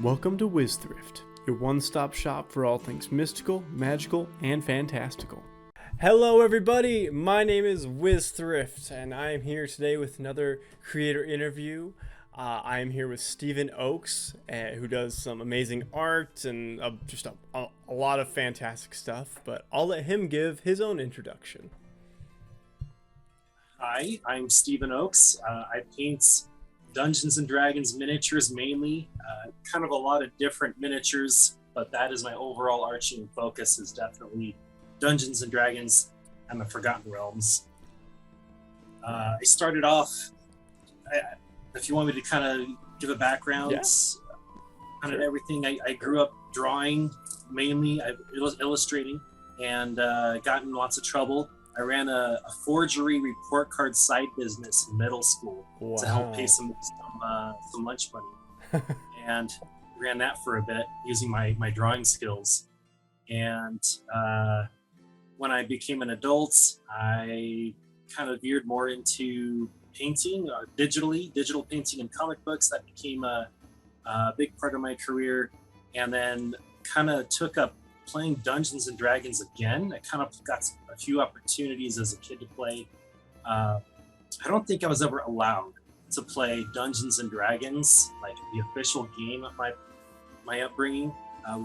Welcome to WizThrift, your one-stop shop for all things mystical, magical, and fantastical. Hello everybody, my name is WizThrift, and I am here today with another creator interview. I am here with Stephen Oakes, who does some amazing art and just a lot of fantastic stuff, but I'll let him give his own introduction. Hi, I'm Stephen Oakes. I paint Dungeons and Dragons miniatures mainly, kind of a lot of different miniatures, but that is my overall arching focus is definitely Dungeons and Dragons and the Forgotten Realms. I started off, if you want me to kind of give a background, kind of everything, I grew up drawing mainly, I was illustrating, and got in lots of trouble. I ran a forgery report card side business in middle school to help pay some lunch money, and ran that for a bit using my drawing skills. And when I became an adult, I kind of veered more into painting, digital painting and comic books. That became a big part of my career, and then kind of took up playing Dungeons and Dragons again. I kind of got a few opportunities as a kid to play. I don't think I was ever allowed to play Dungeons and Dragons, like the official game of my upbringing.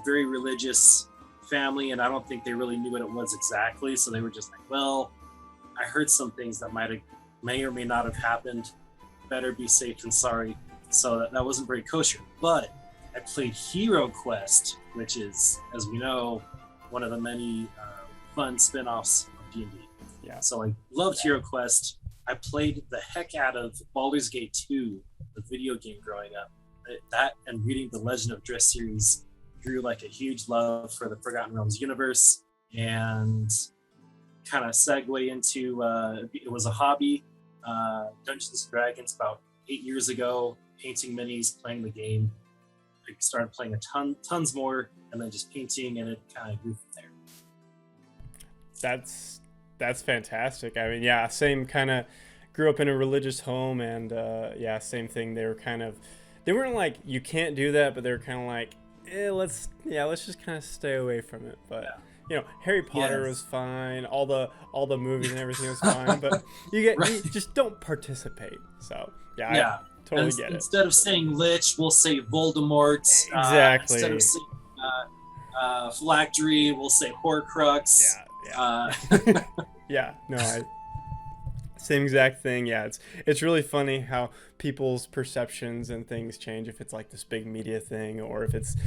Very religious family, and I don't think they really knew what it was exactly. So they were just like, well, I heard some things that may or may not have happened. Better be safe than sorry. So that wasn't very kosher. But I played Hero Quest, which is, as we know, one of the many fun spin-offs of D&D. Yeah. So I loved Hero Quest. I played the heck out of Baldur's Gate 2, the video game growing up. That and reading the Legend of Drift series drew like a huge love for the Forgotten Realms universe, and kind of segue into, it was a hobby, Dungeons and Dragons about 8 years ago, painting minis, playing the game. I started playing tons more, and then just painting, and it kind of grew from there. That's fantastic. I mean, yeah, same kind of grew up in a religious home, and same thing. They weren't like you can't do that, but they were kind of like, let's just kind of stay away from it. But Harry Potter was fine. All the movies and everything was fine, but you just don't participate. So I totally get it. Instead of saying Lich, we'll say Voldemort. Exactly. Instead of saying Phylactery, we'll say Horcrux. Same exact thing. Yeah, it's really funny how people's perceptions and things change if it's like this big media thing, or if it's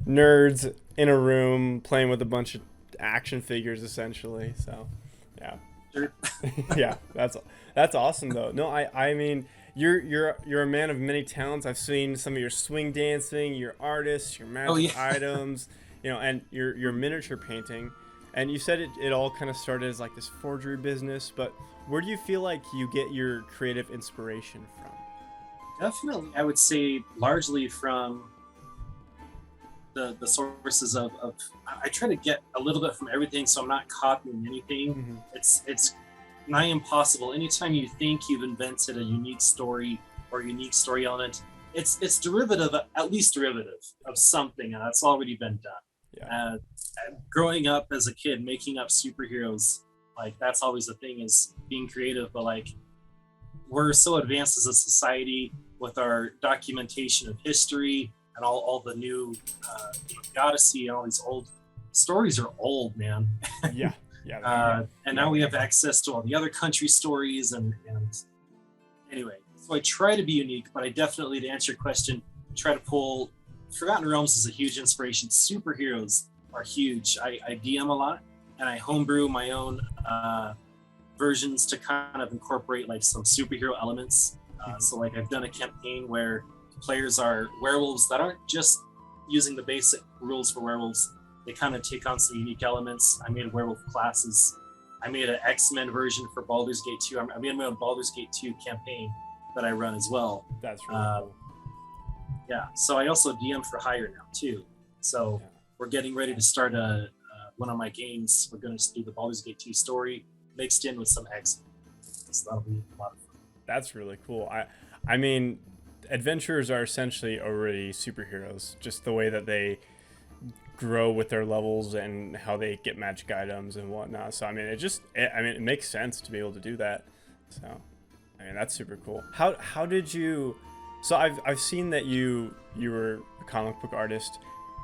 nerds in a room playing with a bunch of action figures, essentially. So, yeah, sure. Yeah, that's awesome though. No, I mean, you're a man of many talents. I've seen some of your swing dancing, your artists, your magic items, and your miniature painting. And you said it all kind of started as like this forgery business, but where do you feel like you get your creative inspiration from? Definitely, I would say largely from the sources of I try to get a little bit from everything, so I'm not copying anything. Mm-hmm. It's nigh impossible. Anytime you think you've invented a unique story or unique story element, it's at least derivative of something, and that's already been done. Yeah. Growing up as a kid, making up superheroes, like that's always the thing, is being creative. But like, we're so advanced as a society with our documentation of history and all the new the Odyssey and all these old stories are old, man. And now we have access to all the other country stories and anyway. So I try to be unique, but I definitely, to answer your question, try to pull. Forgotten Realms is a huge inspiration. Superheroes are huge. I DM a lot, and I homebrew my own versions to kind of incorporate like some superhero elements. So like I've done a campaign where players are werewolves that aren't just using the basic rules for werewolves. They kind of take on some unique elements. I made werewolf classes. I made an X-Men version for Baldur's Gate 2. I made my own Baldur's Gate 2 campaign that I run as well. That's really cool. Yeah, so I also DM for hire now too. So we're getting ready to start one of my games. We're going to do the Baldur's Gate 2 story mixed in with some X. So that'll be a lot of fun. That's really cool. I mean, adventurers are essentially already superheroes, just the way that they grow with their levels and how they get magic items and whatnot. So I mean, it makes sense to be able to do that. So I mean, that's super cool. How did you? So I've seen that you were a comic book artist.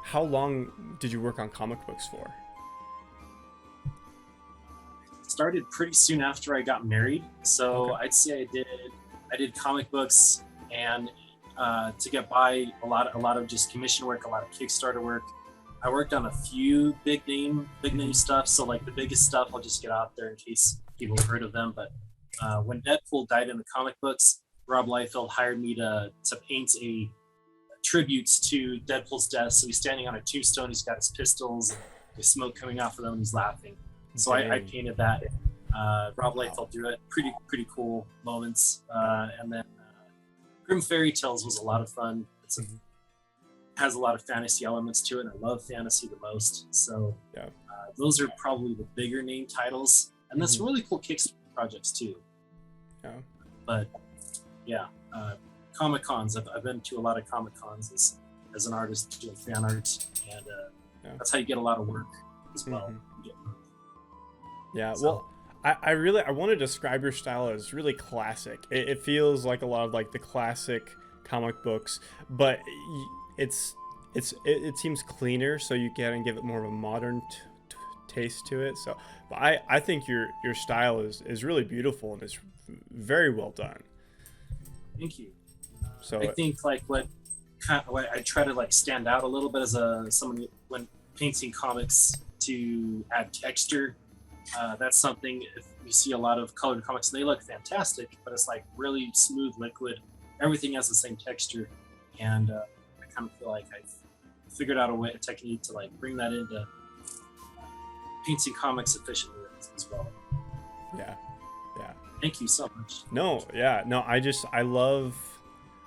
How long did you work on comic books for? Started pretty soon after I got married, so Okay. I'd say I did comic books, and to get by, a lot of just commission work, a lot of Kickstarter work. I worked on a few big name stuff. So like the biggest stuff, I'll just get out there in case people have heard of them. But when Deadpool died in the comic books, Rob Liefeld hired me to paint a tributes to Deadpool's death. So he's standing on a tombstone. He's got his pistols, and there's smoke coming out from them, and he's laughing. So I painted that. Rob Liefeld drew it. Pretty cool moments. And then Grim Fairy Tales was a lot of fun. Has a lot of fantasy elements to it, and I love fantasy the most. So Yeah. Those are probably the bigger name titles, and there's some really cool Kickstarter projects too. Yeah. But yeah, Comic Cons. I've been to a lot of Comic Cons as an artist doing fan art, and that's how you get a lot of work as well. Yeah. Well, I want to describe your style as really classic. It feels like a lot of like the classic comic books, but it seems cleaner, so you can give it more of a modern taste to it. So, but I think your style is really beautiful and it's very well done. Thank you. So I think like what I try to like stand out a little bit as someone when painting comics to add texture. That's something. If you see a lot of colored comics, they look fantastic, but it's like really smooth liquid. Everything has the same texture, and I kind of feel like I've figured out a technique to like bring that into painting comics efficiently as well. yeah. Thank you so much. No, yeah, no. I love.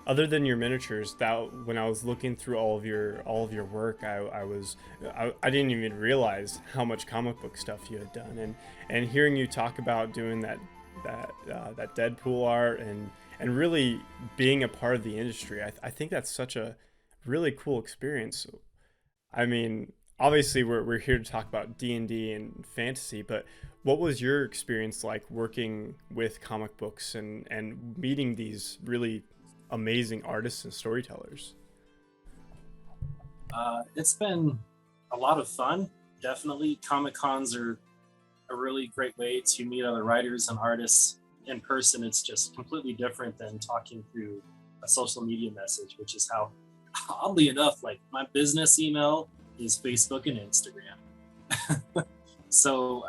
Other than your miniatures, that when I was looking through all of your work, I didn't even realize how much comic book stuff you had done, and hearing you talk about doing that Deadpool art and really being a part of the industry, I think that's such a really cool experience. I mean, obviously we're here to talk about D&D and fantasy, but what was your experience like working with comic books and meeting these really amazing artists and storytellers? It's been a lot of fun. Definitely, Comic Cons are a really great way to meet other writers and artists in person. It's just completely different than talking through a social media message, which is how, oddly enough, like my business email is Facebook and Instagram. So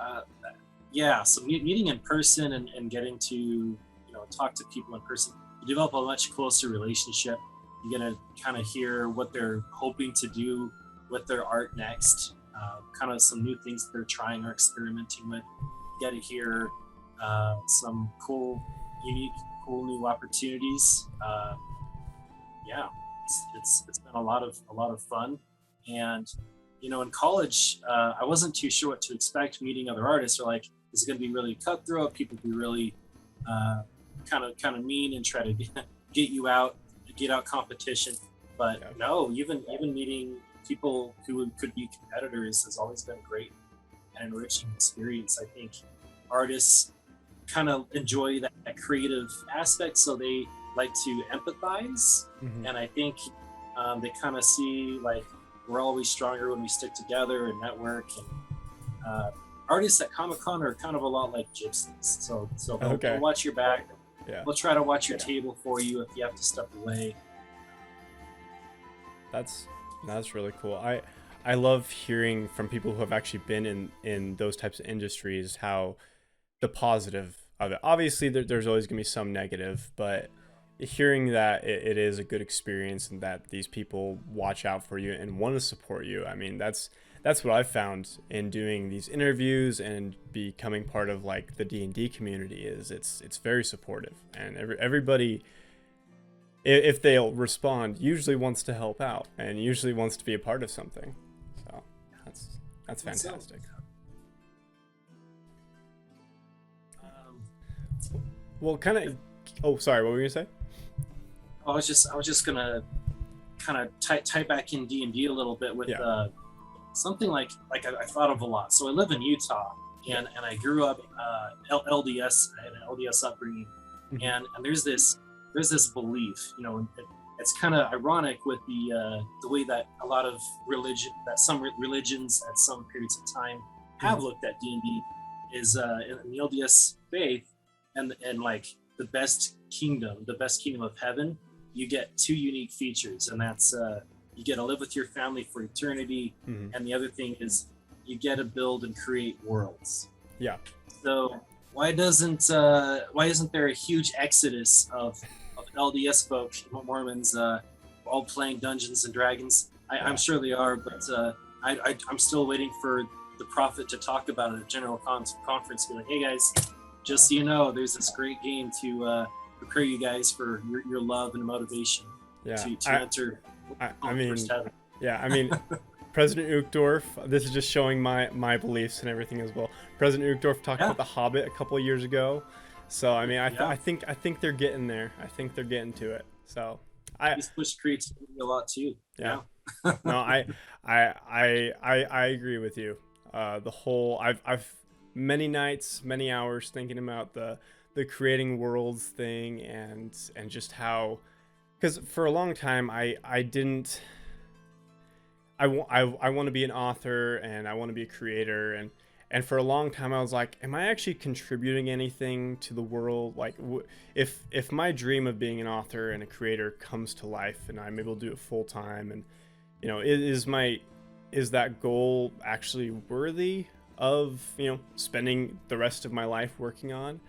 so meeting in person and getting to talk to people in person, you develop a much closer relationship. You get to kind of hear what they're hoping to do with their art next, kind of some new things that they're trying or experimenting with. You get to hear some cool new opportunities. It's been a lot of fun. And in college, I wasn't too sure what to expect meeting other artists. Or like, is it going to be really cutthroat? People be really kind of mean and try to get out competition. But no, even meeting people who could be competitors has always been great and enriching experience. I think artists kind of enjoy that creative aspect, so they like to empathize. And I think they kind of see like we're always stronger when we stick together and network. And artists at Comic-Con are kind of a lot like gypsies, so they'll watch your back. We'll try to watch your table for you if you have to step away. That's really cool. I love hearing from people who have actually been in those types of industries how the positive of it. Obviously, there's always going to be some negative, but hearing that it is a good experience and that these people watch out for you and want to support you. I mean, that's what I've found in doing these interviews and becoming part of like the D&D community is it's very supportive, and everybody, if they'll respond, usually wants to help out and usually wants to be a part of something. So that's fantastic. Well, kind of. Oh, sorry. What were you gonna say? I was just gonna kind of tie back in D&D a little bit with something like I thought of a lot. So I live in Utah, and I grew up LDS, I had an LDS upbringing, and there's this belief, you know, it's kind of ironic with the way that a lot of some religions at some periods of time have looked at D&D is in the LDS faith, and like the best kingdom of heaven, you get two unique features, and that's you get to live with your family for eternity, and the other thing is you get to build and create worlds. Yeah. So why isn't there a huge exodus of LDS folk, Mormons, all playing Dungeons and Dragons? I'm sure they are, but I'm still waiting for the prophet to talk about it at a general conference. Be like, hey guys, just so you know, there's this great game to prepare you guys for your love and motivation to enter. I mean, President Uchtdorf, this is just showing my beliefs and everything as well. President Uchtdorf talked about The Hobbit a couple of years ago. So, I mean, I think they're getting there. I think they're getting to it. So, he's pushed creativity a lot too. Yeah. No, I agree with you. The whole, I've many nights, many hours thinking about the creating worlds thing, and just how, because for a long time I want to be an author, and I want to be a creator, and for a long time I was like, am I actually contributing anything to the world? Like, if my dream of being an author and a creator comes to life and I'm able to do it full time, and you know, is that goal actually worthy of, you know, spending the rest of my life working on?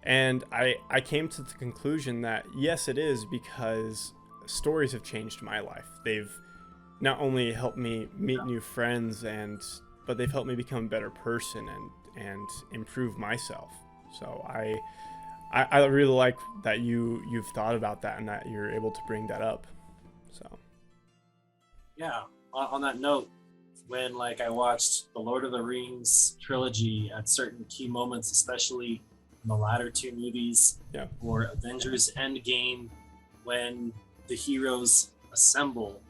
And I came to the conclusion that yes, it is, because stories have changed my life. They've not only helped me meet new friends, but they've helped me become a better person and improve myself. So I really like that you've thought about that and that you're able to bring that up. So yeah, on that note, when like I watched the Lord of the Rings trilogy at certain key moments, especially in the latter two movies, or Avengers Endgame, when the heroes assemble,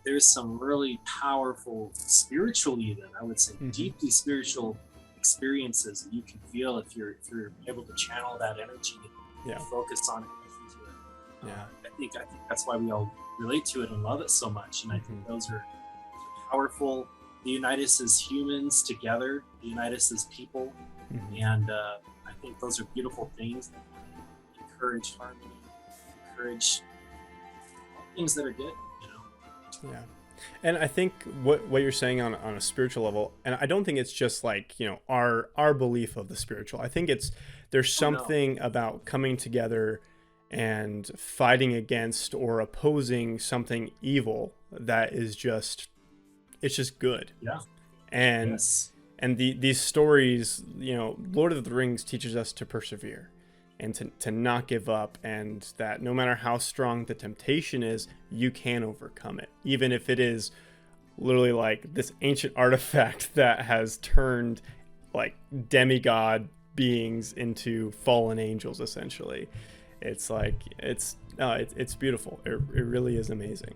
there's some really powerful, spiritual, even I would say, deeply spiritual experiences that you can feel if you're able to channel that energy and focus on it. I think that's why we all relate to it and love it so much. And I think those are powerful. They unite us as humans together. They unite us as people, and I think those are beautiful things that encourage harmony, encourage things that are good. Yeah. And I think what you're saying on a spiritual level, and I don't think it's just like, you know, our belief of the spiritual. I think there's something about coming together and fighting against or opposing something evil that is it's just good. Yeah. And these stories, you know, Lord of the Rings teaches us to persevere and to not give up, and that no matter how strong the temptation is, you can overcome it, even if it is literally like this ancient artifact that has turned like demigod beings into fallen angels, essentially. It's like it's beautiful. It really is amazing.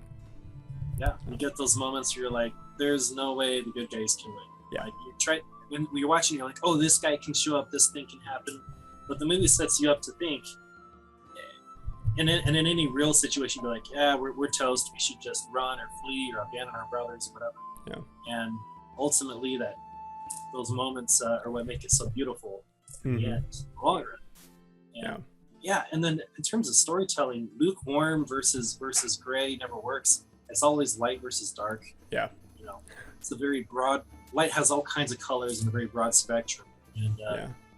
Yeah, you get those moments where you're like, there's no way the good guys can win. Yeah, like when you're watching, you're like, oh, this guy can show up, this thing can happen. But the movie sets you up to think, and in any real situation, you're like, yeah, we're toast. We should just run or flee or abandon our brothers or whatever. Yeah. And ultimately, those moments are what make it so beautiful. Yeah. Long run. Yeah. And then in terms of storytelling, lukewarm versus gray never works. It's always light versus dark. Yeah. You know, it's a very broad. Light has all kinds of colors in a very broad spectrum, and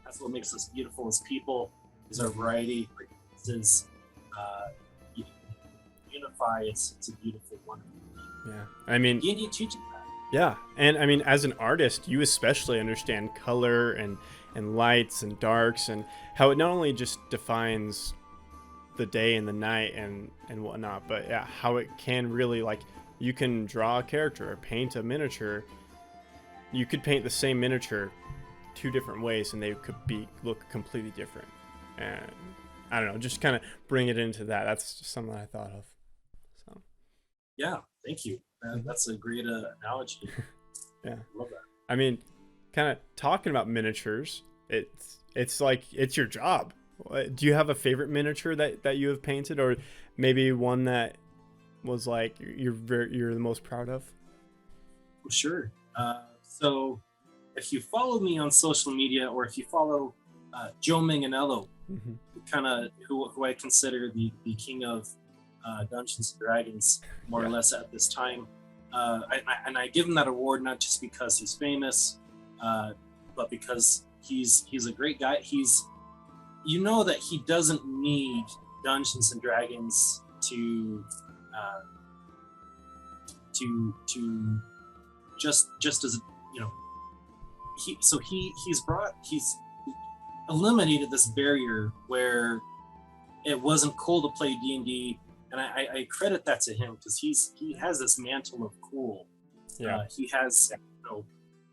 that's what makes us beautiful as people. Is our variety. Is unify. It's a beautiful, wonderful thing. Yeah, I mean, D&D teaches that. Yeah, and I mean, as an artist, you especially understand color and lights and darks, and how it not only just defines the day and the night and whatnot, but how it can really, like, you can draw a character or paint a miniature. You could paint the same miniature two different ways and they could look completely different. And I don't know, just kind of bring it into that. That's just something I thought of. So Yeah, thank you. mhm. That's a great analogy. Yeah, I love that. I mean, kind of talking about miniatures, it's like it's your job. Do you have a favorite miniature that you have painted, or maybe one that was like you're the most proud of? Sure. So if you follow me on social media, or if you follow Joe Manganiello, Hmm. kind of who I consider the king of Dungeons and Dragons, more or Yeah. less at this time. And I give him that award not just because he's famous, but because he's a great guy. You know that he doesn't need Dungeons and Dragons uh, to just as you know he's eliminated this barrier where it wasn't cool to play D&D, and I credit that to him because he has this mantle of cool. Yeah. He has,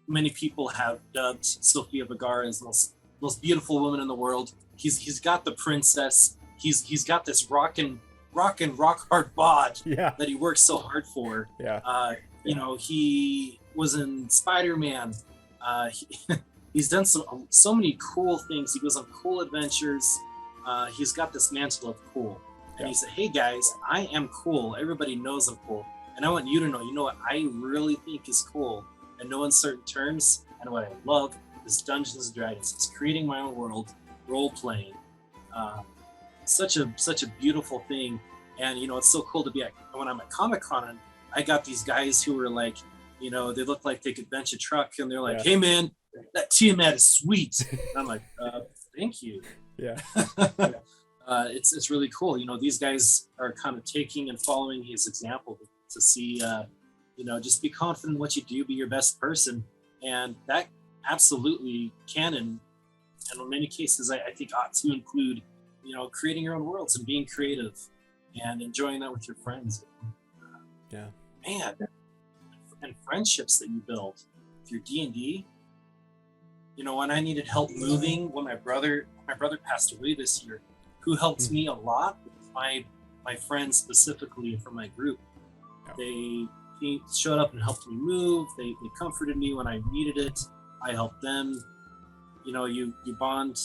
many people have dubbed Sofia Vergara as most beautiful woman in the world. He's got the princess. He's got this rock hard bod Yeah. that he works so hard for. Yeah. He was in Spider-Man. He's done so many cool things. He goes on cool adventures. He's got this mantle of cool. And he said, hey guys, I am cool. Everybody knows I'm cool. And I want you to know, what I really think is cool, in no uncertain terms, and what I love is Dungeons and Dragons. It's creating my own world, role playing. Such a beautiful thing. And it's so cool to be when I'm at Comic-Con, I got these guys who were like, they look like they could bench a truck, and they're like, hey man, that Tiamat is sweet. And I'm like, thank you. Yeah. It's really cool. These guys are kind of taking and following his example to see, just be confident in what you do, be your best person. And that absolutely can, and in many cases, I think ought to include, creating your own worlds and being creative and enjoying that with your friends. Yeah. Man, and friendships that you build through D&D. When I needed help moving, when my brother passed away this year, who helped me a lot was my friends specifically from my group. He showed up and helped me move. They comforted me when I needed it. I helped them. You bond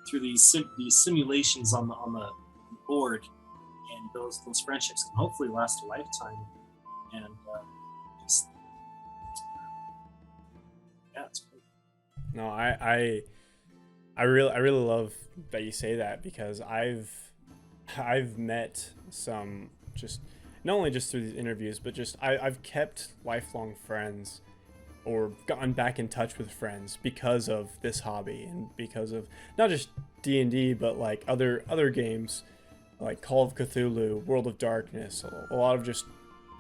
through these simulations on the board, and those friendships can hopefully last a lifetime. And it's great. No, I really love that you say that, because I've met some, just not only just through these interviews, but just I've kept lifelong friends or gotten back in touch with friends because of this hobby, and because of not just D&D, but like other games like Call of Cthulhu, World of Darkness, a lot of just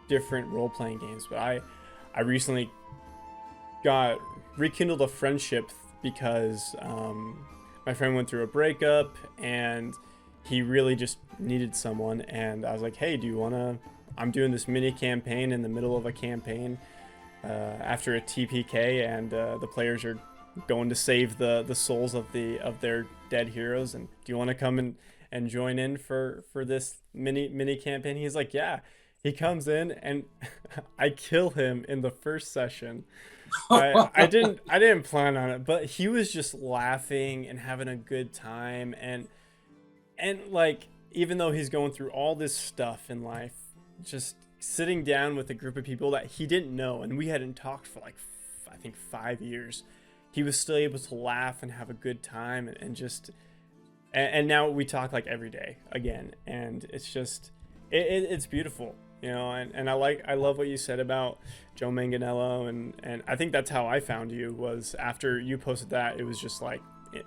different role-playing games. But I recently got rekindled a friendship because my friend went through a breakup, and he really just needed someone. And I was like, hey, do you want to, I'm doing this mini campaign in the middle of a campaign after a TPK, and the players are going to save the souls of their dead heroes, and do you want to come and join in for this mini campaign? He's like, yeah. He comes in, and I kill him in the first session. I didn't plan on it, but he was just laughing and having a good time, and like, even though he's going through all this stuff in life, just sitting down with a group of people that he didn't know, and we hadn't talked for like I think 5 years, he was still able to laugh and have a good time, and just and now we talk like every day again, and it's just it's beautiful. And I love what you said about Joe Manganiello, and I think that's how I found you, was after you posted that. It was just like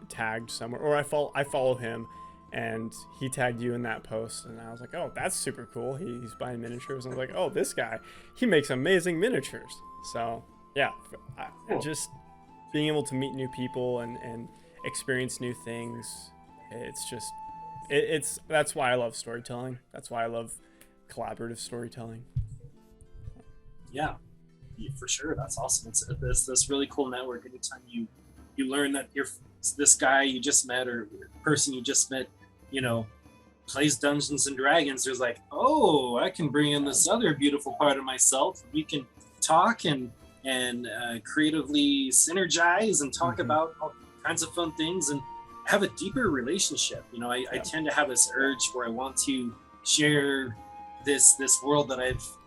tagged somewhere, or I follow him, and he tagged you in that post, and I was like, oh, that's super cool. He's buying miniatures, and I was like, oh, this guy, he makes amazing miniatures. So yeah, Cool. just being able to meet new people and experience new things, it's just it's that's why I love storytelling. That's why I love collaborative storytelling. Yeah, for sure. That's awesome. It's this really cool network. Anytime you learn that this guy you just met, or person you just met, you know, plays Dungeons and Dragons, there's like, oh, I can bring in this other beautiful part of myself. We can talk and creatively synergize and talk about all kinds of fun things and have a deeper relationship. You know, I tend to have this urge where I want to share this world that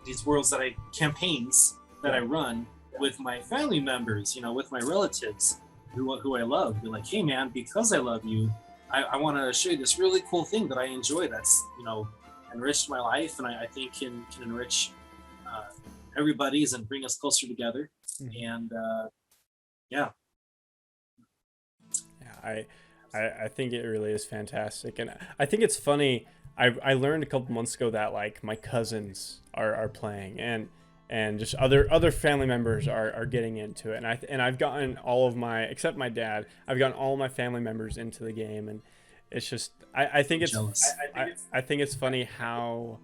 these worlds that I campaigns that I run with my family members, you know, with my relatives who I love. Be like, hey man, because I love you, I want to show you this really cool thing that I enjoy that's, you know, enriched my life and I think can enrich everybody's and bring us closer together. And yeah. I think it really is fantastic, and I think it's funny. I learned a couple months ago that like my cousins are playing, and just other family members are getting into it, and I've gotten all of my, except my dad, I've gotten all my family members into the game, and it's just I think it's I think it's funny how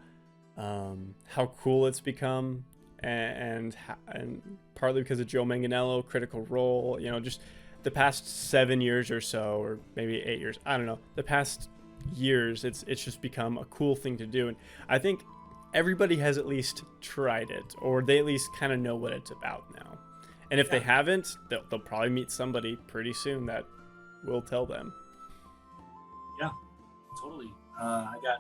cool it's become, and partly because of Joe Manganiello, Critical Role, you know, just the past 7 years or so, or maybe 8 years, I don't know, the past years, it's just become a cool thing to do. And I think everybody has at least tried it, or they at least kind of know what it's about now. And if they haven't, they'll probably meet somebody pretty soon that will tell them. Yeah, totally. I got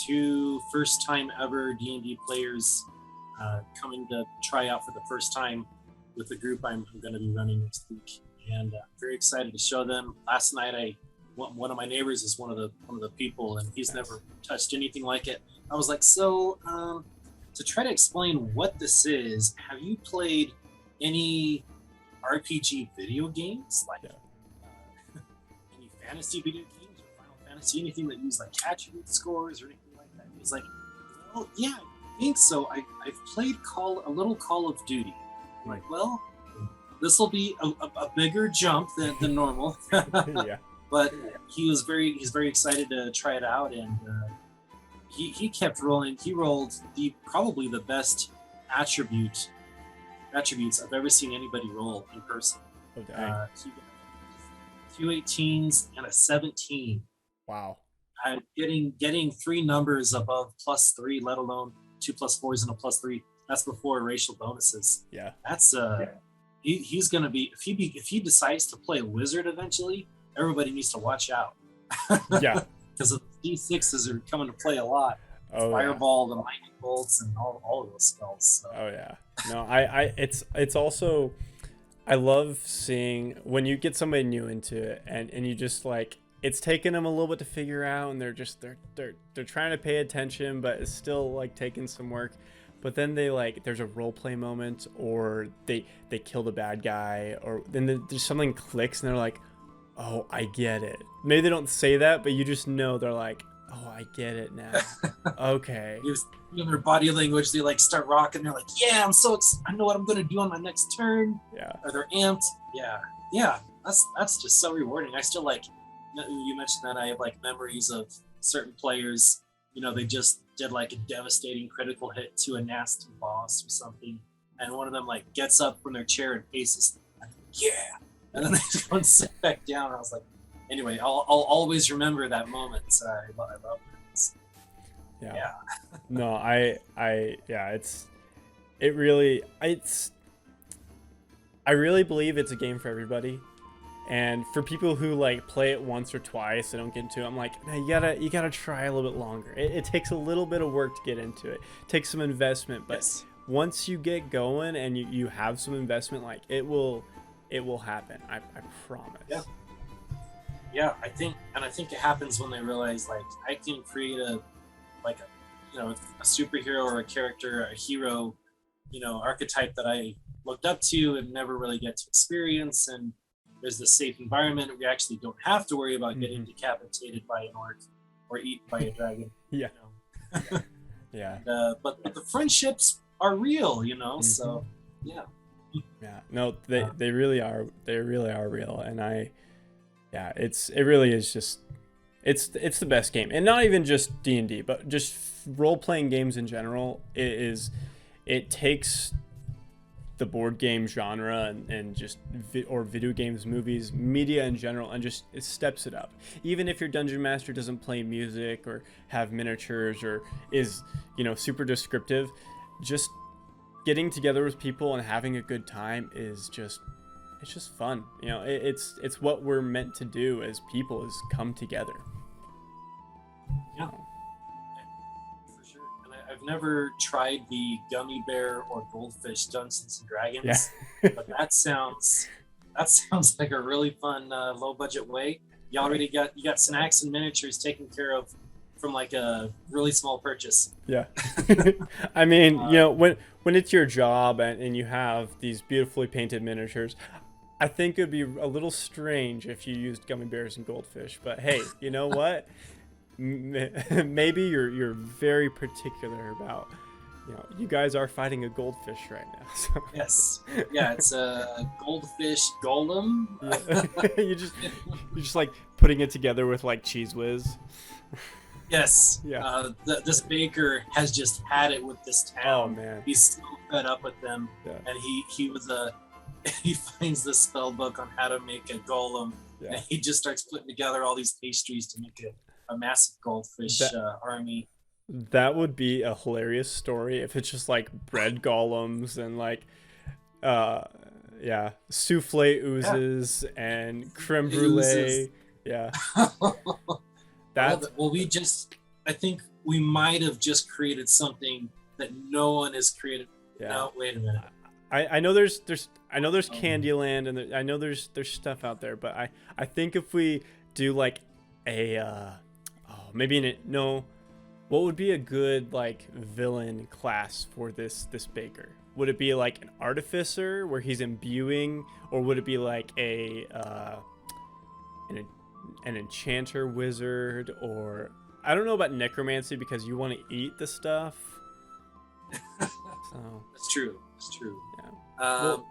2 first-time ever D&D players coming to try out for the first time with the group I'm going to be running next week. And I'm very excited to show them. Last night, one of my neighbors is one of the people, and he's never touched anything like it. I was like, so to try to explain what this is, have you played any RPG video games, like any fantasy video games or Final Fantasy, anything that use like attribute scores or anything like that? He's like, well, yeah, I think so. I've played a little Call of Duty. I'm like, well, this will be a bigger jump than normal. Yeah. But he's very excited to try it out, and he kept rolling. He rolled probably the best attributes I've ever seen anybody roll in person. Okay. He got 2 18s and a 17. Wow. Getting 3 numbers above +3, let alone 2 +4s and a +3. That's before racial bonuses. Yeah. That's he's gonna be if he decides to play wizard eventually, everybody needs to watch out. Yeah. Because the D6s are coming to play a lot. Fireball, the lightning bolts, and all of those spells. So. Oh yeah. No, it's also, I love seeing when you get somebody new into it, and you just like, it's taken them a little bit to figure out, and they're trying to pay attention, but it's still like taking some work. But then there's a role play moment, or they kill the bad guy, or then there's something clicks, and they're like, oh, I get it. Maybe they don't say that, but you just know they're like, oh, I get it now. Okay. In their body language, they like start rocking. They're like, yeah, I know what I'm gonna do on my next turn. Yeah. Or they're amped. Yeah. That's just so rewarding. I still like. You mentioned that I have like memories of certain players. You know, they just did like a devastating critical hit to a nasty boss or something, and one of them like gets up from their chair and faces, and then they just go and sit back down. I was like, anyway, I'll always remember that moment. I love it. Yeah. No, I really believe it's a game for everybody. And for people who like play it once or twice and don't get into it, I'm like, no, you gotta try a little bit longer. It takes a little bit of work to get into it. It takes some investment, but once you get going and you have some investment, like it will happen. I promise. Yeah. I think it happens when they realize like I can create a superhero or a character, a hero, archetype that I looked up to and never really get to experience, and there's this safe environment. We actually don't have to worry about getting decapitated by an orc or eaten by a dragon. Yeah. Yeah. But the friendships are real, so yeah. Yeah. No, they really are. They really are real. And it really is just, it's the best game. And not even just D&D, but just role-playing games in general. It takes the board game genre and just or video games, movies, media in general, and just it steps it up. Even if your dungeon master doesn't play music or have miniatures or is, you know, super descriptive, just getting together with people and having a good time is just, it's just fun. You know, it's what we're meant to do as people, is come together. Yeah. For sure. And I've never tried the gummy bear or goldfish Dungeons and Dragons, but that sounds like a really fun low budget way. You already got snacks and miniatures taken care of from like a really small purchase. Yeah. I mean, you know, when it's your job and you have these beautifully painted miniatures, I think it'd be a little strange if you used gummy bears and goldfish. But hey, you know what? Maybe you're very particular about, you know, you guys are fighting a goldfish right now. So. Yes. Yeah, it's a goldfish golem. Yeah. you're just like putting it together with like Cheese Whiz. Yes. Yeah. This baker has just had it with this town. Oh man. He's so fed up with them. Yeah. And he finds the spell book on how to make a golem. Yeah. And he just starts putting together all these pastries to make a massive goldfish army. That would be a hilarious story if it's just like bread golems and like souffle oozes and creme brulee. Yeah. I think we might have just created something that no one has created. Yeah. No, wait a minute. I know there's Candyland and I know there's stuff out there, but I think if we do like a what would be a good like villain class for this baker? Would it be like an artificer where he's imbuing, or would it be like an enchanter wizard, or I don't know about necromancy because you want to eat the stuff. So That's true.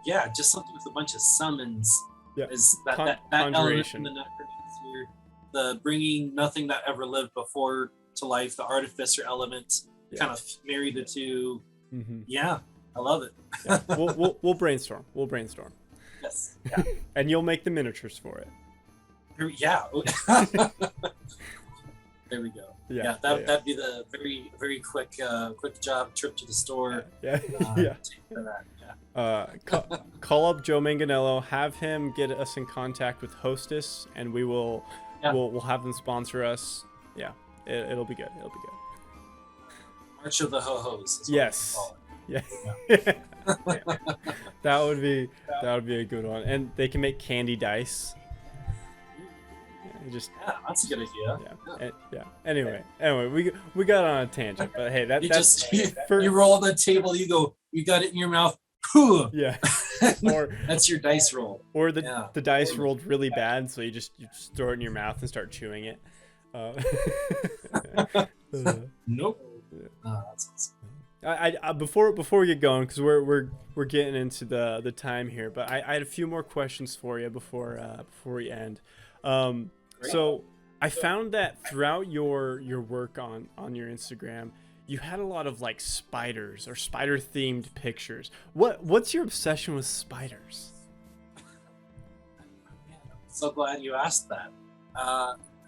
Yeah. Just something with a bunch of summons. Yeah. Is that element Conjuration. from the necromancer, the bringing nothing that ever lived before to life, the artificer element, kind of marry the two. Mm-hmm. Yeah, I love it. Yeah. We'll brainstorm. Yes. Yeah. And you'll make the miniatures for it. Yeah. There we go. Yeah. That'd be the very quick job trip to the store. Yeah. Take care of that. Yeah. Call up Joe Manganello, have him get us in contact with Hostess, and we will we'll have them sponsor us. Yeah, it'll be good. March of the Ho-Hos. Yes. Yeah. That would be a good one, and they can make candy dice. That's a good idea. Yeah. Anyway, we got on a tangent, but hey, you roll on the table. You go. You got it in your mouth. Yeah. Or that's your dice roll. Or the dice rolled really bad, so you just throw it in your mouth and start chewing it. Nope. That's awesome. I before we get going, because we're getting into the time here, but I had a few more questions for you before we end. So I found that throughout your work on your Instagram, you had a lot of like spiders or spider themed pictures. What's your obsession with spiders? So glad you asked that.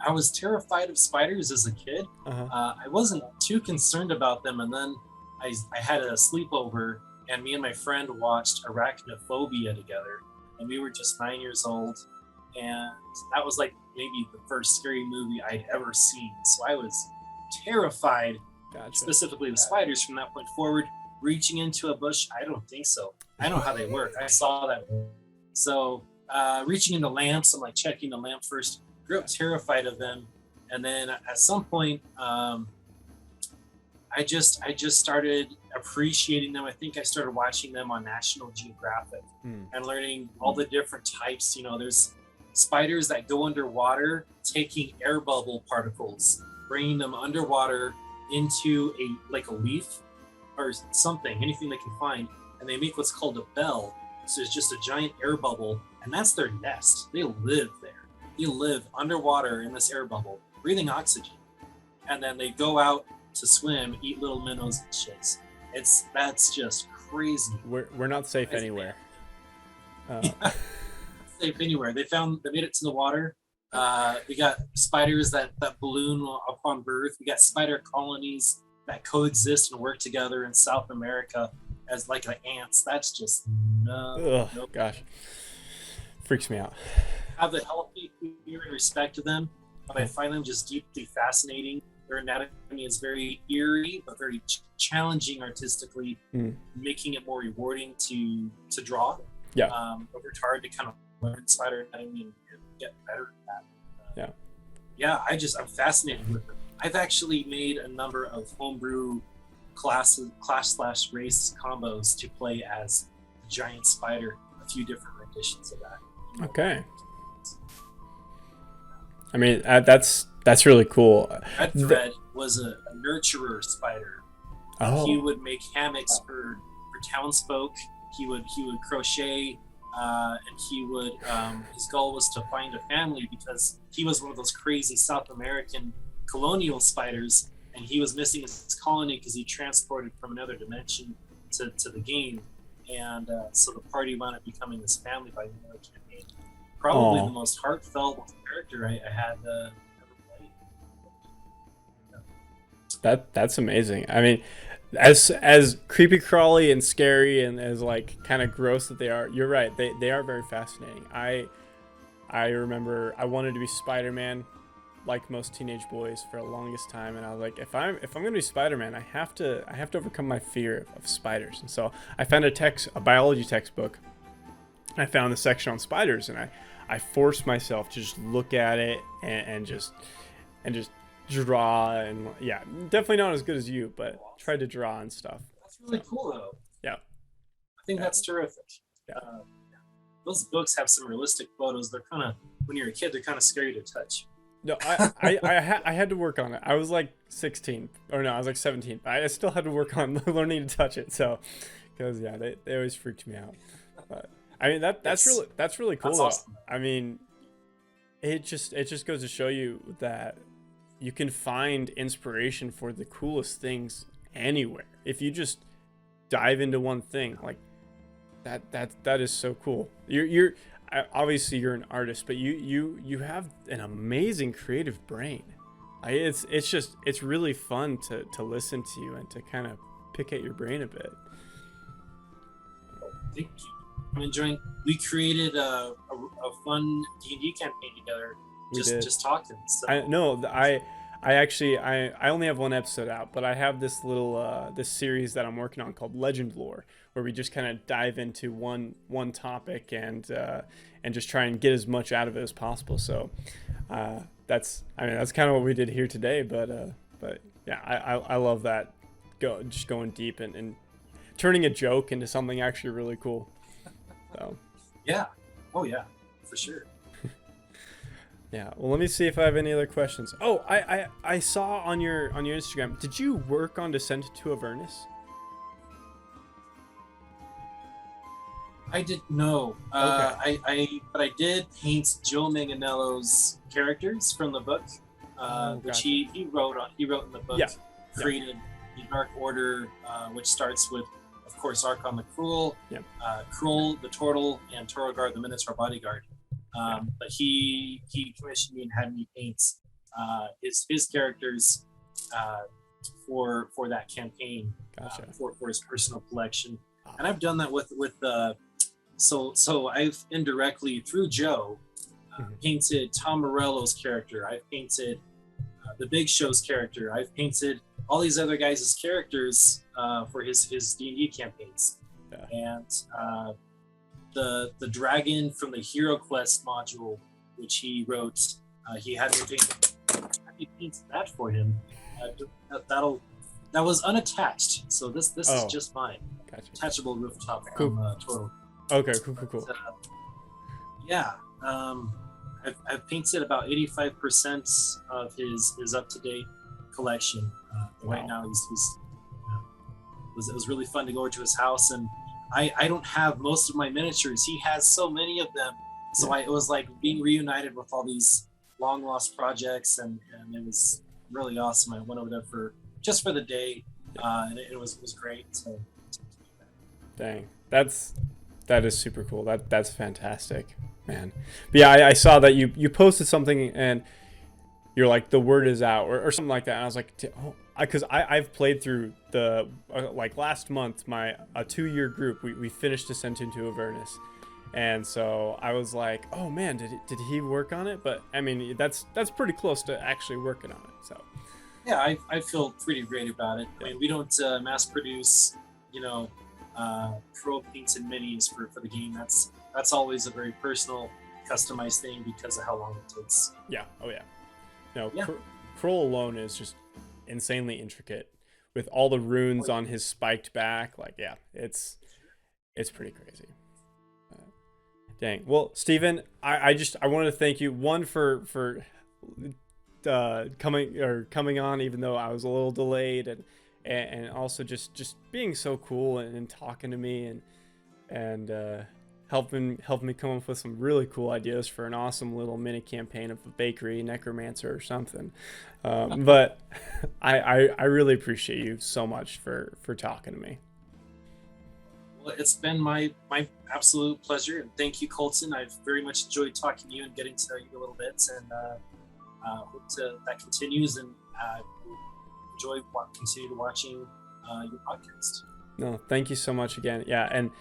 I was terrified of spiders as a kid. I wasn't too concerned about them, and then I had a sleepover, and me and my friend watched Arachnophobia together, and we were just 9 years old, and that was like maybe the first scary movie I'd ever seen. So I was terrified. Gotcha. Specifically the spiders from that point forward. Reaching into a bush, I don't think so. I know how they work. I saw that. So reaching into lamps, I'm like checking the lamp first. Grew up terrified of them, and then at some point, I just started appreciating them. I think I started watching them on National Geographic and learning all the different types. You know, there's spiders that go underwater, taking air bubble particles, bringing them underwater into a leaf or something, anything they can find, and they make what's called a bell. So it's just a giant air bubble, and that's their nest. They live there. They live underwater in this air bubble, breathing oxygen, and then they go out to swim, eat little minnows and shits. That's just crazy. We're not safe anywhere. Safe anywhere. They made it to the water. We got spiders that balloon upon birth. We got spider colonies that coexist and work together in South America as like the ants. That's just no. Gosh, freaks me out. Have the healthy fear and respect to them, but I find them just deeply fascinating. Their anatomy is very eerie, but very challenging artistically, making it more rewarding to draw. Yeah. Over hard to kind of learn spider anatomy and get better at that. Yeah. I'm fascinated with them. I've actually made a number of homebrew clash/race combos to play as the giant spider. A few different renditions of that. Okay. I mean, that's really cool. Red Thread was a nurturer spider. Oh. He would make hammocks for townsfolk. He would crochet, and he would. His goal was to find a family because he was one of those crazy South American colonial spiders, and he was missing his colony because he transported from another dimension to the game, and so the party wound up becoming his family by the end of the campaign. Probably the most heartfelt character I had ever played. That's amazing. I mean, as creepy crawly and scary and as like kind of gross that they are, you're right. They are very fascinating. I remember I wanted to be Spider-Man, like most teenage boys, for the longest time, and I was like, if I'm gonna be Spider-Man, I have to overcome my fear of spiders. And so I found a biology textbook. I found the section on spiders, and I forced myself to just look at it and just draw, and yeah, definitely not as good as you, but tried to draw and stuff. That's really cool though. Yeah, I think that's terrific. Yeah. Those books have some realistic photos. They're kind of, when you're a kid, they're kind of scary to touch. No, I had to work on it. I was like 16, or no, I was like 17. I still had to work on learning to touch it. So, because yeah, they always freaked me out. But I mean that's really cool. Though. Awesome. I mean, it just goes to show you that you can find inspiration for the coolest things anywhere if you just dive into one thing. Like that is so cool. You're obviously you're an artist, but you have an amazing creative brain. It's really fun to listen to you and to kind of pick at your brain a bit. Thank you. I'm enjoying. We created a fun D&D campaign together. Just talking. So. I actually only have one episode out, but I have this little this series that I'm working on called Legend Lore, where we just kind of dive into one topic and just try and get as much out of it as possible. So that's kind of what we did here today. But yeah, I love that. Just going deep and turning a joke into something actually really cool. So yeah, oh yeah, for sure. Yeah, well, let me see if I have any other questions. Oh, I saw on your Instagram. Did you work on Descent to Avernus? I didn't know. Okay. But I did paint Joe Manganiello's characters from the book, which gotcha. he wrote in the book. Yeah. Created the Dark Order, which starts with, of course, Archon the Cruel, Krull the Turtle, and Torogard the Minotaur bodyguard. But he commissioned me and had me paint his characters for that campaign. Gotcha. For his personal collection, and I've done that with so I've indirectly through Joe painted Tom Morello's character. I've painted the Big Show's character. I've painted all these other guys' characters for his D&D campaigns, and the dragon from the Hero Quest module, which he wrote, he had me paint that for him. That was unattached, so this is just mine. Gotcha. Attachable rooftop Cool. from Toro. Okay, cool. But, yeah, I've painted about 85% of his up-to-date collection. Right now, it was really fun to go over to his house, and I don't have most of my miniatures. He has so many of them, so it was like being reunited with all these long lost projects, and it was really awesome. I went over there for the day, and it was great. So Dang, that is super cool. That's fantastic, man. But yeah, I saw that you posted something and you're like the word is out or something like that. And I was like, oh, because I've played through the like last month my a 2-year group we finished Descent into Avernus, and so I was like, oh man, did he work on it? But I mean that's pretty close to actually working on it. So Yeah, I feel pretty great about it. I mean, we don't mass produce, you know, pro paints and minis for the game. That's always a very personal, customized thing because of how long it takes. yeah, oh yeah, no, Yeah. Kroll alone is just insanely intricate with all the runes on his spiked back. Like yeah, it's pretty crazy. Dang. Well, Steven, I wanted to thank you one for coming on, even though I was a little delayed, and also just being so cool and talking to me and helping me come up with some really cool ideas for an awesome little mini campaign of a bakery necromancer or something. But I really appreciate you so much for talking to me. Well, it's been my absolute pleasure, and thank you, Colton. I've very much enjoyed talking to you and getting to know you a little bit, and hope that continues, and enjoy continue watching your podcast. No, thank you so much again. Yeah, and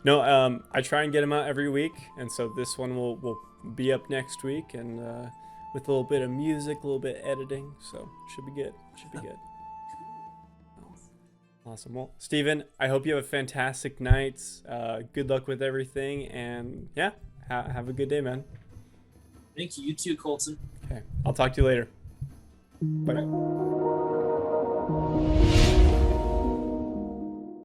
no, I try and get them out every week, and so this one will be up next week, and with a little bit of music, a little bit of editing, so should be good. Should be good. Awesome. Well, Steven, I hope you have a fantastic night. Good luck with everything, and yeah, have a good day, man. Thank you. You too, Colton. Okay, I'll talk to you later. Bye.